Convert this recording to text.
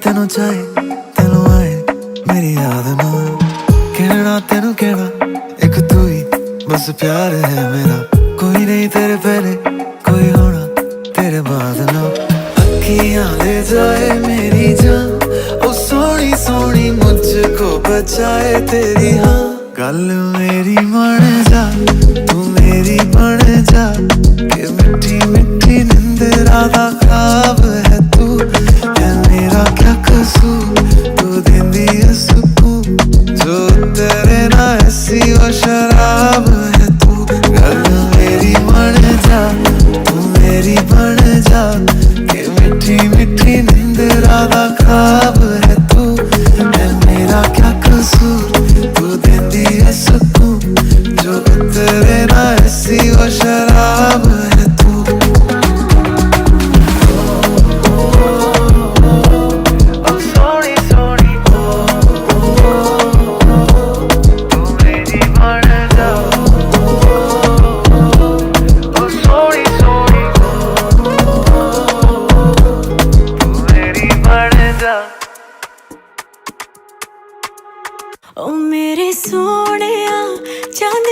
तेनू चाहे तेनू आए मेरी याद ना कहना तेनू कहना एक तू ही बस प्यार है मेरा कोई नहीं तेरे पहले कोई होना तेरे बाद ना अखियां ले जाए मेरी जान ओ सोनी सोनी मुझको बचाए तेरी हाँ गल मेरी मन जा तू मेरी बन जा कि मिठी मिठी निंदरा दा ख्वाब है तू है मेरा क्या कसूर तू देंदी है सुकून जो तेरे ना ऐसी वो शराब है तू गल मेरी मन जा तू मेरी बन जा कि मिठी मिठी निंदरा दा ख्वाब है तू है मेरा क्या कसूर तू देंदी है सुकून जो तेरे ना ऐसी वो शराब है तू ओ मेरे सोनिया जान